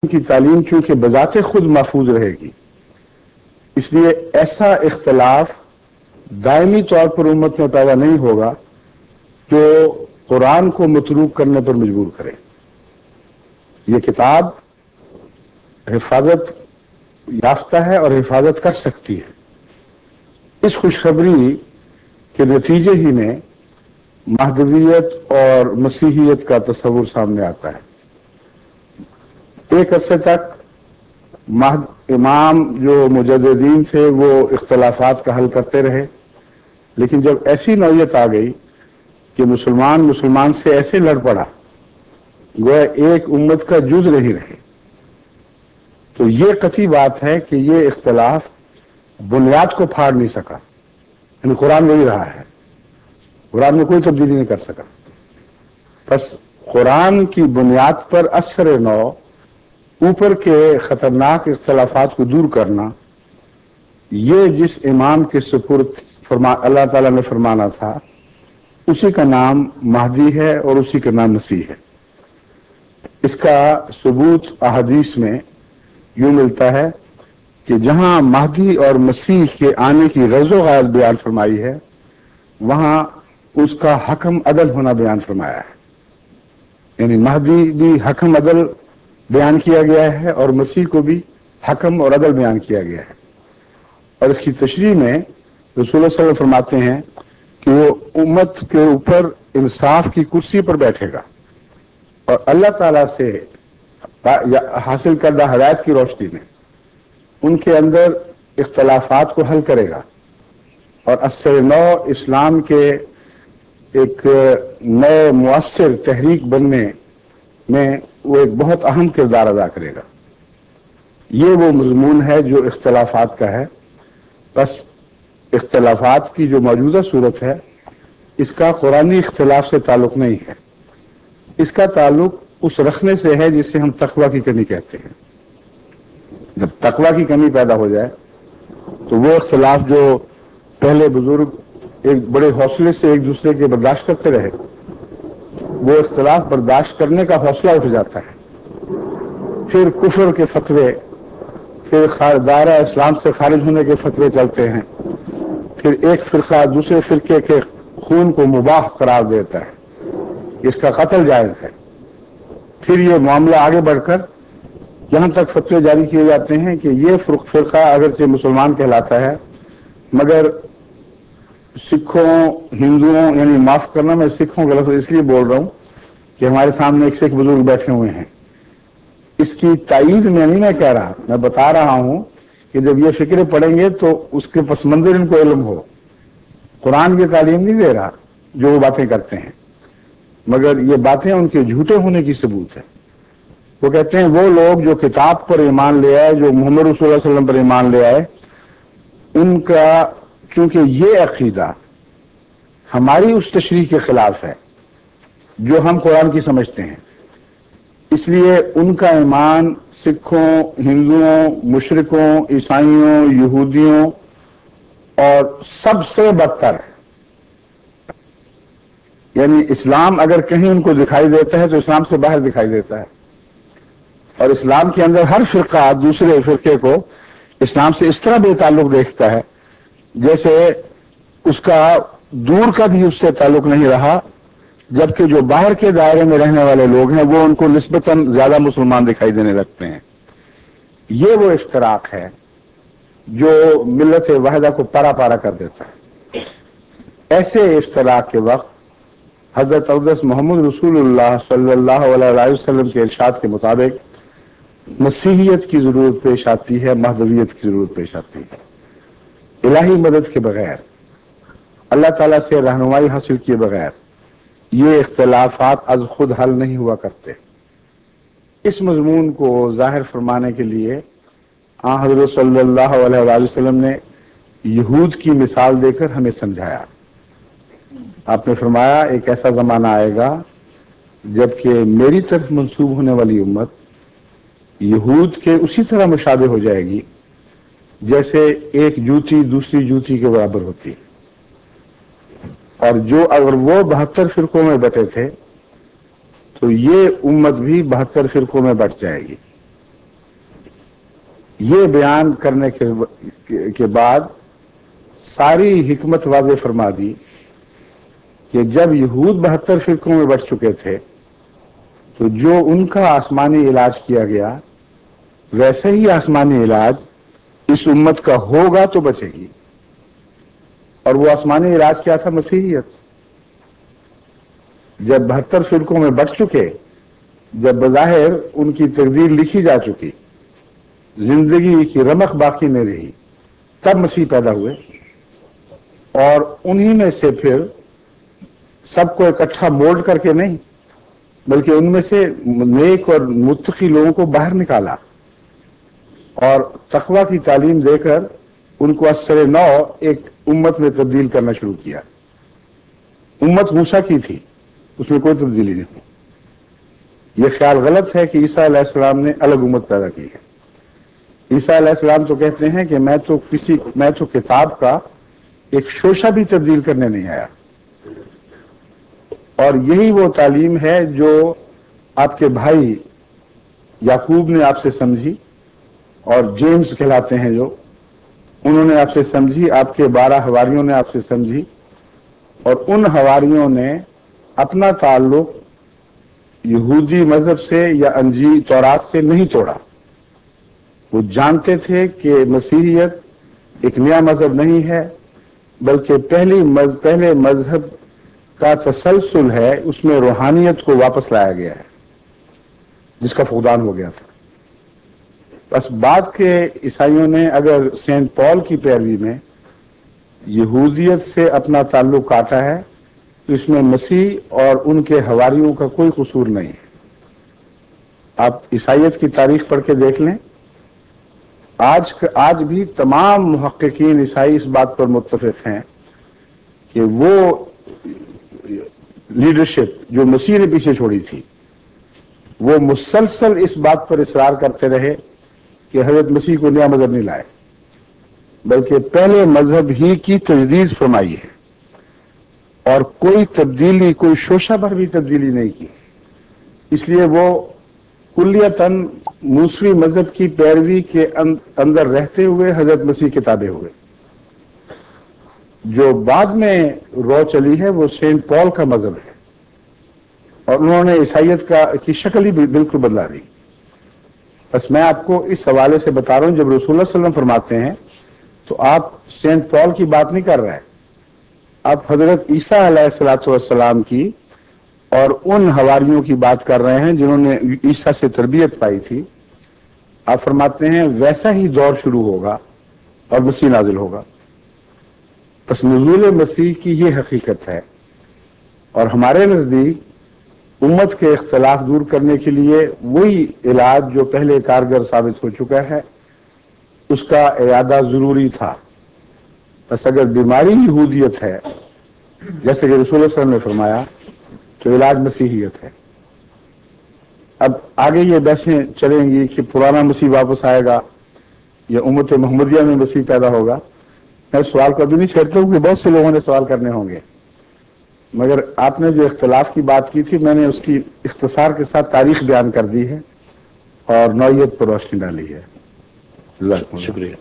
کی تعلیم چونکہ بذات خود محفوظ رہے گی، اس لیے ایسا اختلاف دائمی طور پر امت میں پیدا نہیں ہوگا جو قرآن کو متروک کرنے پر مجبور کرے۔ یہ کتاب حفاظت یافتہ ہے اور حفاظت کر سکتی ہے۔ اس خوشخبری کے نتیجے ہی میں مہدویت اور مسیحیت کا تصور سامنے آتا ہے۔ ایک عرصے تک امام جو مجددین تھے وہ اختلافات کا حل کرتے رہے، لیکن جب ایسی نوعیت آ گئی کہ مسلمان سے ایسے لڑ پڑا گویا ایک امت کا جز نہیں رہے، تو یہ قطعی بات ہے کہ یہ اختلاف بنیاد کو پھاڑ نہیں سکا۔ یعنی قرآن وہی رہا ہے، قرآن میں کوئی تبدیلی نہیں کر سکا۔ بس قرآن کی بنیاد پر اثر نو اوپر کے خطرناک اختلافات کو دور کرنا، یہ جس امام کے سپرد اللہ تعالیٰ نے فرمانا تھا اسی کا نام مہدی ہے اور اسی کا نام مسیح ہے۔ اس کا ثبوت احادیث میں یوں ملتا ہے کہ جہاں مہدی اور مسیح کے آنے کی غرض و غایت بیان فرمائی ہے وہاں اس کا حکم عدل ہونا بیان فرمایا ہے۔ یعنی مہدی بھی حکم عدل بیان کیا گیا ہے اور مسیح کو بھی حکم اور عدل بیان کیا گیا ہے۔ اور اس کی تشریح میں رسول اللہ صلی اللہ علیہ وسلم فرماتے ہیں کہ وہ امت کے اوپر انصاف کی کرسی پر بیٹھے گا اور اللہ تعالیٰ سے حاصل کردہ ہدایت کی روشنی میں ان کے اندر اختلافات کو حل کرے گا، اور اثر نو اسلام کے ایک نئے مؤثر تحریک بننے میں وہ ایک بہت اہم کردار ادا کرے گا۔ یہ وہ مضمون ہے جو اختلافات کا ہے۔ بس اختلافات کی جو موجودہ صورت ہے اس کا قرآنی اختلاف سے تعلق نہیں ہے، اس کا تعلق اس رکھنے سے ہے جسے ہم تقویٰ کی کمی کہتے ہیں۔ جب تقویٰ کی کمی پیدا ہو جائے تو وہ اختلاف جو پہلے بزرگ ایک بڑے حوصلے سے ایک دوسرے کے برداشت کرتے رہے، وہ اختلاف برداشت کرنے کا حوصلہ اٹھ جاتا ہے، پھر کفر کے فتوے، پھر دائرہ اسلام سے خارج ہونے کے فتوے چلتے ہیں، پھر ایک فرقہ دوسرے فرقے کے خون کو مباح قرار دیتا ہے، اس کا قتل جائز ہے۔ پھر یہ معاملہ آگے بڑھ کر یہاں تک فتوے جاری کیے جاتے ہیں کہ یہ فرقہ اگرچہ مسلمان کہلاتا ہے مگر سکھوں، ہندوؤں، یعنی معاف کرنا میں سکھوں کا لفظ اس لیے بول رہا ہوں کہ ہمارے سامنے ایک سکھ بزرگ بیٹھے ہوئے ہیں، اس کی تائید میں نہیں میں کہہ رہا، میں بتا رہا ہوں کہ جب یہ فکریں پڑھیں گے تو اس کے پس منظر ان کو علم ہو۔ قرآن کی تعلیم نہیں دے رہا جو وہ باتیں کرتے ہیں، مگر یہ باتیں ان کے جھوٹے ہونے کی ثبوت ہے۔ وہ کہتے ہیں وہ لوگ جو کتاب پر ایمان لے آئے، جو محمد رسول اللہ صلی اللہ علیہ وسلم پر ایمان لے آئے، ان کا چونکہ یہ عقیدہ ہماری اس تشریح کے خلاف ہے جو ہم قرآن کی سمجھتے ہیں، اس لیے ان کا ایمان سکھوں، ہندوؤں، مشرکوں، عیسائیوں، یہودیوں اور سب سے بدتر ہے۔ یعنی اسلام اگر کہیں ان کو دکھائی دیتا ہے تو اسلام سے باہر دکھائی دیتا ہے، اور اسلام کے اندر ہر فرقہ دوسرے فرقے کو اسلام سے اس طرح بے تعلق دیکھتا ہے جیسے اس کا دور کا بھی اس سے تعلق نہیں رہا، جبکہ جو باہر کے دائرے میں رہنے والے لوگ ہیں وہ ان کو نسبتاً زیادہ مسلمان دکھائی دینے لگتے ہیں۔ یہ وہ افتراق ہے جو ملت واحدہ کو پارا پارا کر دیتا ہے۔ ایسے افتراق کے وقت حضرت اقدس محمد رسول اللہ صلی اللہ علیہ وسلم کے ارشاد کے مطابق مسیحیت کی ضرورت پیش آتی ہے، مہدویت کی ضرورت پیش آتی ہے۔ الہی مدد کے بغیر، اللہ تعالیٰ سے رہنمائی حاصل کیے بغیر یہ اختلافات از خود حل نہیں ہوا کرتے۔ اس مضمون کو ظاہر فرمانے کے لیے آن حضرت صلی اللہ علیہ وسلم نے یہود کی مثال دے کر ہمیں سمجھایا۔ آپ نے فرمایا ایک ایسا زمانہ آئے گا جبکہ میری طرف منسوب ہونے والی امت یہود کے اسی طرح مشابہ ہو جائے گی جیسے ایک جوتی دوسری جوتی کے برابر ہوتی، اور جو اگر وہ 72 فرقوں میں بٹے تھے تو یہ امت بھی 72 فرقوں میں بٹ جائے گی۔ یہ بیان کرنے کے بعد ساری حکمت واضح فرما دی کہ جب یہود 72 فرقوں میں بٹ چکے تھے تو جو ان کا آسمانی علاج کیا گیا ویسے ہی آسمانی علاج اس امت کا ہوگا تو بچے گی. اور وہ آسمانی علاج کیا تھا؟ مسیحیت. جب 72 فرقوں میں بٹ چکے، جب بظاہر ان کی تقدیر لکھی جا چکی، زندگی کی رمق باقی نہیں رہی، تب مسیح پیدا ہوئے. اور انہی میں سے پھر سب کو اکٹھا مولڈ کر کے نہیں، بلکہ ان میں سے نیک اور متقی لوگوں کو باہر نکالا اور تقوی کی تعلیم دے کر ان کو اثر نو ایک امت میں تبدیل کرنا شروع کیا. امت موسیٰ کی تھی، اس میں کوئی تبدیلی نہیں ہوئی. یہ خیال غلط ہے کہ عیسیٰ علیہ السلام نے الگ امت پیدا کی ہے. عیسیٰ علیہ السلام تو کہتے ہیں کہ میں تو کتاب کا ایک شوشہ بھی تبدیل کرنے نہیں آیا. اور یہی وہ تعلیم ہے جو آپ کے بھائی یعقوب نے آپ سے سمجھی، اور جیمز کہلاتے ہیں جو، انہوں نے آپ سے سمجھی، آپ کے 12 حواریوں نے آپ سے سمجھی. اور ان حواریوں نے اپنا تعلق یہودی مذہب سے یا انجیل تورات سے نہیں توڑا. وہ جانتے تھے کہ مسیحیت ایک نیا مذہب نہیں ہے، بلکہ پہلے مذہب کا تسلسل ہے. اس میں روحانیت کو واپس لایا گیا ہے جس کا فقدان ہو گیا تھا. بس بعد کے عیسائیوں نے اگر سینٹ پال کی پیروی میں یہودیت سے اپنا تعلق کاٹا ہے تو اس میں مسیح اور ان کے حواریوں کا کوئی قصور نہیں ہے. آپ عیسائیت کی تاریخ پڑھ کے دیکھ لیں، آج بھی تمام محققین عیسائی اس بات پر متفق ہیں کہ وہ لیڈرشپ جو مسیح نے پیچھے چھوڑی تھی، وہ مسلسل اس بات پر اصرار کرتے رہے کہ حضرت مسیح کو نیا مذہب نہیں لائے، بلکہ پہلے مذہب ہی کی تجدید فرمائی ہے. اور کوئی تبدیلی، کوئی شوشہ بھر بھی تبدیلی نہیں کی. اس لیے وہ کلیتاً موسوی مذہب کی پیروی کے اندر رہتے ہوئے حضرت مسیح کے تابع ہوئے. جو بعد میں رو چلی ہے وہ سینٹ پال کا مذہب ہے، اور انہوں نے عیسائیت کی شکل ہی بالکل بدلا دی. بس میں آپ کو اس حوالے سے بتا رہا ہوں، جب رسول اللہ صلی اللہ علیہ وسلم فرماتے ہیں تو آپ سینٹ پال کی بات نہیں کر رہے، آپ حضرت عیسیٰ علیہ السلام کی اور ان حواریوں کی بات کر رہے ہیں جنہوں نے عیسیٰ سے تربیت پائی تھی. آپ فرماتے ہیں ویسا ہی دور شروع ہوگا اور مسیح نازل ہوگا. بس نزول مسیح کی یہ حقیقت ہے. اور ہمارے نزدیک امت کے اختلاف دور کرنے کے لیے وہی علاج جو پہلے کارگر ثابت ہو چکا ہے، اس کا اعادہ ضروری تھا. بس اگر بیماری یہودیت ہے، جیسے کہ رسول اللہ صلی اللہ علیہ وسلم نے فرمایا، تو علاج مسیحیت ہے. اب آگے یہ بحثیں چلیں گی کہ پرانا مسیح واپس آئے گا یا امت محمدیہ میں مسیح پیدا ہوگا. میں سوال کبھی نہیں چھیڑتا ہوں کہ بہت سے لوگوں نے سوال کرنے ہوں گے، مگر آپ نے جو اختلاف کی بات کی تھی، میں نے اس کی اختصار کے ساتھ تاریخ بیان کر دی ہے اور نوعیت پر روشنی ڈالی ہے. شکریہ.